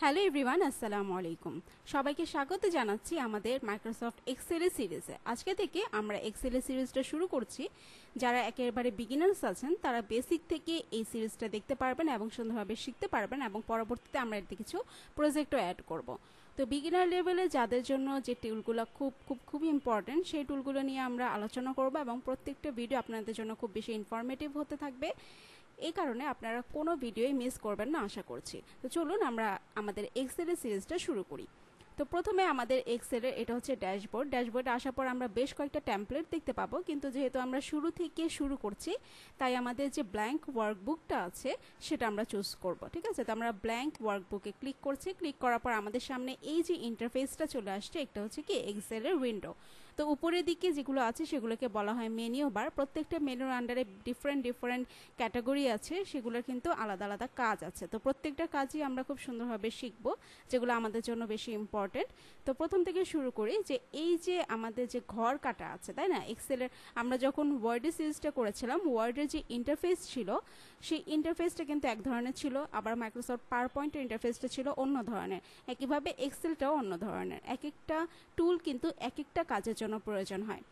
Hello everyone, আসসালামু আলাইকুম। সবাইকে স্বাগত জানাচ্ছি আমাদের মাইক্রোসফট এক্সেল সিরিজে। আজকে থেকে আমরা এক্সেল সিরিজটা শুরু করছি। যারা একেবারে বিগিনার্স আছেন তারা বেসিক থেকে এই সিরিজটা দেখতে পারবেন এবং সুন্দরভাবে শিখতে পারবেন, এবং পরবর্তীতে আমরা এতে কিছু প্রজেক্টও অ্যাড করব। তো বিগিনার লেভেলে যাদের জন্য যে টুলগুলো খুবই ইম্পর্টেন্ট, সেই টুলগুলো নিয়ে আমরা আলোচনা করব, এবং প্রত্যেকটা ভিডিও আপনাদের জন্য খুব বেশি ইনফরমেটিভ হতে থাকবে। এই কারণে আপনারা কোনো ভিডিওই মিস করবেন না আশা করছি। তো চলুন আমরা আমাদের এক্সেলের সিরিজটা শুরু করি। তো প্রথমে আমাদের এক্সেলের এটা হচ্ছে ড্যাশবোর্ডে আসার পর আমরা বেশ কয়েকটা টেমপ্লেট দেখতে পাবো, কিন্তু যেহেতু আমরা শুরু থেকে শুরু করছি তাই আমাদের যে ব্ল্যাঙ্ক ওয়ার্কবুকটা আছে সেটা আমরা চুজ করব। ঠিক আছে, তো আমরা ব্ল্যাঙ্ক ওয়ার্কবুকে ক্লিক করছি। ক্লিক করার পর আমাদের সামনে এই যে ইন্টারফেসটা চলে আসছে, একটা হচ্ছে কি এক্সেলের উইন্ডো। তো উপরের দিকে যেগুলো আছে সেগুলোকে বলা হয় মেনু বার। প্রত্যেকটা মেনুর আন্ডারে ডিফারেন্ট ক্যাটাগরি আছে, সেগুলোর কিন্তু আলাদা আলাদা কাজ আছে। তো প্রত্যেকটা কাজই আমরা খুব সুন্দরভাবে শিখবো, যেগুলো আমাদের জন্য বেশি ইম্পর্টেন্ট। তো প্রথম থেকে শুরু করি যে এই যে আমাদের যে ঘর কাটা আছে, তাই না? এক্সেলের আমরা যখন ওয়ার্ডে সিরিজটা করেছিলাম, ওয়ার্ডের যে ইন্টারফেস ছিল সেই ইন্টারফেসটা কিন্তু এক ধরনের ছিল, আবার মাইক্রোসফট পাওয়ার পয়েন্টের ইন্টারফেসটা ছিল অন্য ধরনের। একইভাবে এক্সেলটাও অন্য ধরনের। এক একটা টুল কিন্তু এক একটা কাজের জন্য প্রয়োজন হয়।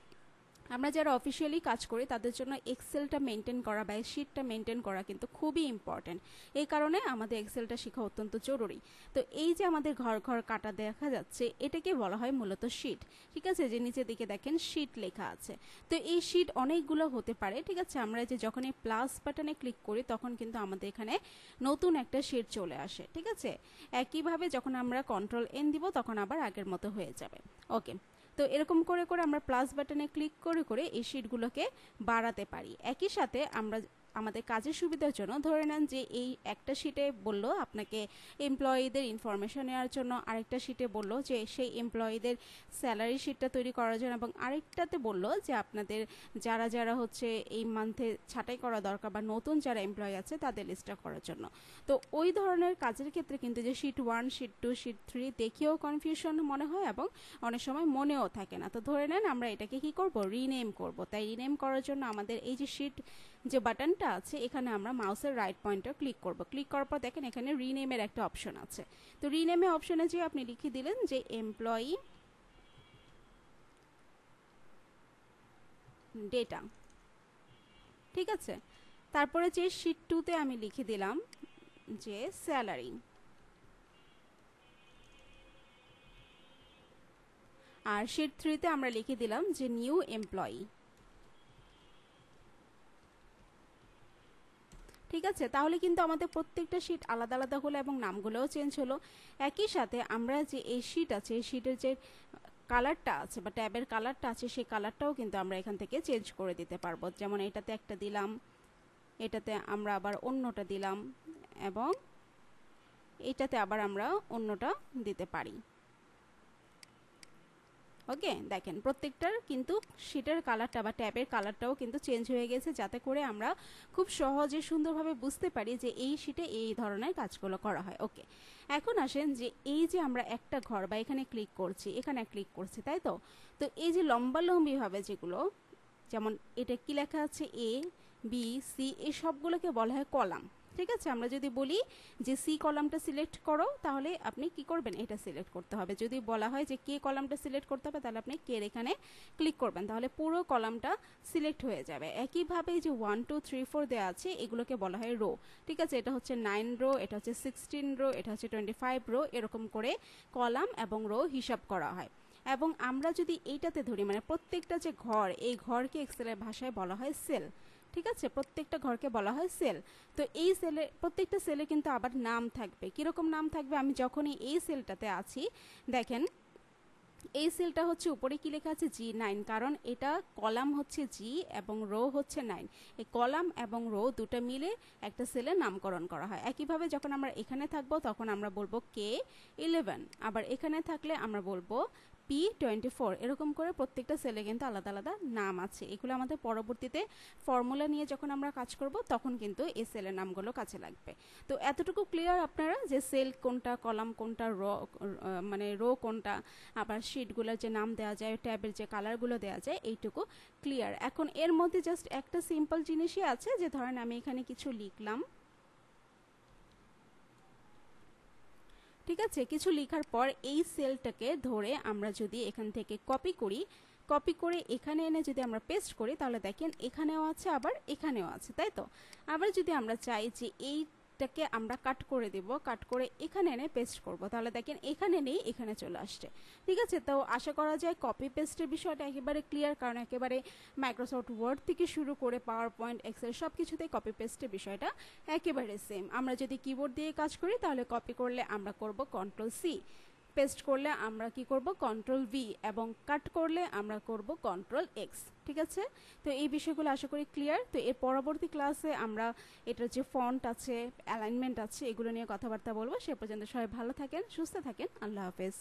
আমরা যারা অফিসিয়ালি কাজ করি তাদের জন্য এক্সেলটা মেনটেন করা বা শিটটা মেনটেন করা কিন্তু খুবই ইম্পর্টেন্ট। এই কারণে আমাদের এক্সেলটা শেখা অত্যন্ত জরুরি। তো এই যে আমাদের ঘর ঘর কাটা দেখা যাচ্ছে, এটাকে বলা হয় মূলত শিট। ঠিক আছে, যে নিচের দিকে দেখেন শিট লেখা আছে। তো এই শিট অনেকগুলো হতে পারে। ঠিক আছে, আমরা যে যখন এই প্লাস বাটনে ক্লিক করি তখন কিন্তু আমাদের এখানে নতুন একটা শিট চলে আসে। ঠিক আছে, একইভাবে যখন আমরা কন্ট্রোল এন দিব তখন আবার আগের মতো হয়ে যাবে। ওকে, তো এরকম করে করে আমরা প্লাস বাটনে ক্লিক করে করে এই শিটগুলোকে বাড়াতে পারি। একই সাথে আমরা আমাদের কাজের সুবিধার জন্য ধরে নেন যে এই একটা শিটে বললো আপনাকে এমপ্লয়ীদের ইনফরমেশন নেওয়ার জন্য, আরেকটা শিটে বললো যে সেই এমপ্লয়ীদের স্যালারি শিটটা তৈরি করার জন্য, এবং আরেকটাতে বললো যে আপনাদের যারা যারা হচ্ছে এই মান্থে ছাঁটাই করা দরকার বা নতুন যারা এমপ্লয়ি আছে তাদের লিস্টটা করার জন্য। তো ওই ধরনের কাজের ক্ষেত্রে কিন্তু যে শিট 1, শিট 2, শিট 3 দেখেও কনফিউশন মনে হয় এবং অনেক সময় মনেও থাকে না। তো ধরে নেন আমরা এটাকে কি করব, রিনেম করব। তাই রিনেম করার জন্য আমাদের এই যে শিট যে বাটনটা আছে, এখানে আমরা মাউসের রাইট পয়েন্টার ক্লিক করব। ক্লিক করার পর দেখেন এখানে রিনেমের একটা অপশন আছে। তো রিনেমে অপশনে যে আপনি লিখে দিলেন যে এমপ্লয়ি ডেটা। ঠিক আছে, তারপরে যে শিট 2তে আমি লিখে দিলাম যে স্যালারি, আর শিট 3তে আমরা লিখে দিলাম যে নিউ এমপ্লয়ি। ঠিক আছে, তাহলে কিন্তু আমাদের প্রত্যেকটা শিট আলাদা আলাদা হলো এবং নামগুলোও চেঞ্জ হলো। একই সাথে আমরা যে এই শিট আছে, এই শিটের যে কালারটা আছে বা ট্যাবের কালারটা আছে, সেই কালারটাও কিন্তু আমরা এখান থেকে চেঞ্জ করে দিতে পারবো। যেমন এটাতে একটা দিলাম, এটাতে আমরা আবার অন্যটা দিলাম, এবং এটাতে আবার আমরা অন্যটা দিতে পারি। ওকে, দেখেন প্রত্যেকটার কিন্তু শিটের কালারটা বা ট্যাবের কালারটাও কিন্তু চেঞ্জ হয়ে গেছে, যাতে করে আমরা খুব সহজে সুন্দরভাবে বুঝতে পারি যে এই শিটে এই ধরনের কাজগুলো করা হয়। ওকে, এখন আসেন যে এই যে আমরা একটা ঘর বা এখানে ক্লিক করছি, এখানে ক্লিক করছি, তাই তো? তো এই যে লম্বালম্বিভাবে যেগুলো, যেমন এটা কি লেখা আছে এ, বি, সি, এই সবগুলোকে বলা হয় কলাম। ঠিক আছে, আমরা যদি বলি যে সি কলামটা সিলেক্ট করো, তাহলে আপনি কি করবেন, এটা সিলেক্ট করতে হবে। যদি বলা হয় যে কে কলামটা সিলেক্ট করতে হবে, তাহলে আপনি কে এখানে ক্লিক করবেন, তাহলে পুরো কলামটা সিলেক্ট হয়ে যাবে। একইভাবে যে 1, 2, 3, 4 দেওয়া আছে, এগুলোকে বলা হয় রো। ঠিক আছে, এটা হচ্ছে 9 রো, এটা হচ্ছে 16 রো, এটা হচ্ছে 25 রো, এরকম করে কলাম এবং রো হিসাব করা হয়। এবং আমরা যদি এইটাতে ধরি, মানে প্রত্যেকটা যে ঘর, এই ঘরকে এক্সেলের ভাষায় বলা হয় সেল। ঠিক আছে, প্রত্যেকটা ঘরকে বলা হয় সেল। তো এই সেলে প্রত্যেকটা সেলে কিন্তু আবার নাম থাকবে। কিরকম নাম থাকবে, আমি যখনই এই সেলটাতে আছি, দেখেন এই সেলটা হচ্ছে উপরে কি লেখা আছে G9, কারণ এটা কলাম হচ্ছে জি এবং রো হচ্ছে 9। এই কলাম এবং রো দুটো মিলে একটা সেলের নামকরণ করা হয়। একইভাবে যখন আমরা এখানে থাকবো তখন আমরা বলবো K11, আবার এখানে থাকলে আমরা বলবো P24। এরকম করে প্রত্যেকটা সেলে কিন্তু আলাদা আলাদা নাম আছে। এগুলো আমাদের পরবর্তীতে ফর্মুলা নিয়ে যখন আমরা কাজ করব তখন কিন্তু এই সেলের নামগুলো কাজে লাগবে। তো এতটুকু ক্লিয়ার আপনারা যে সেল কোনটা, কলাম কোনটা, মানে রো কোনটা, আবার শিটগুলোর যে নাম দেওয়া যায়, ট্যাবের যে কালারগুলো দেওয়া যায়, এইটুকু ক্লিয়ার। এখন এর মধ্যে জাস্ট একটা সিম্পল জিনিসই আছে, যে ধরেন আমি এখানে কিছু লিখলাম। ঠিক আছে, কিছু লেখার পর এই সেলটাকে ধরে আমরা যদি এখান থেকে কপি করি, কপি করে এখানে এনে যদি আমরা পেস্ট করি তাহলে দেখেন এখানেও আছে আবার এখানেও আছে, তাই তো। আবার যদি আমরা চাই যে এইটাকে আমরা কাট করে দেব, কাট করে এখানে এনে পেস্ট করব, তাহলে দেখেন এখানে নেই এখানে চলে আসছে। ঠিক আছে, তো আশা করা যায় কপি পেস্টের বিষয়টা একেবারে ক্লিয়ার, কারণ একেবারে মাইক্রোসফট ওয়ার্ড থেকে শুরু করে পাওয়ার পয়েন্ট, এক্সেল সব কিছুতেই কপি পেস্টের বিষয়টা একেবারে সেম। আমরা যদি কিবোর্ড দিয়ে কাজ করি তাহলে কপি করলে আমরা করব কন্ট্রোল সি, পেস্ট করলে আমরা কি করব কন্ট্রোল ভি, এবং কাট করলে আমরা করব কন্ট্রোল এক্স। ঠিক আছে, তো এই বিষয়গুলো আশা করি ক্লিয়ার। তো এর পরবর্তী ক্লাসে আমরা এটার যে ফন্ট আছে, অ্যালাইনমেন্ট আছে, এগুলো নিয়ে কথাবার্তা বলবো। সে পর্যন্ত সবাই ভালো থাকেন, সুস্থ থাকেন, আল্লাহ হাফেজ।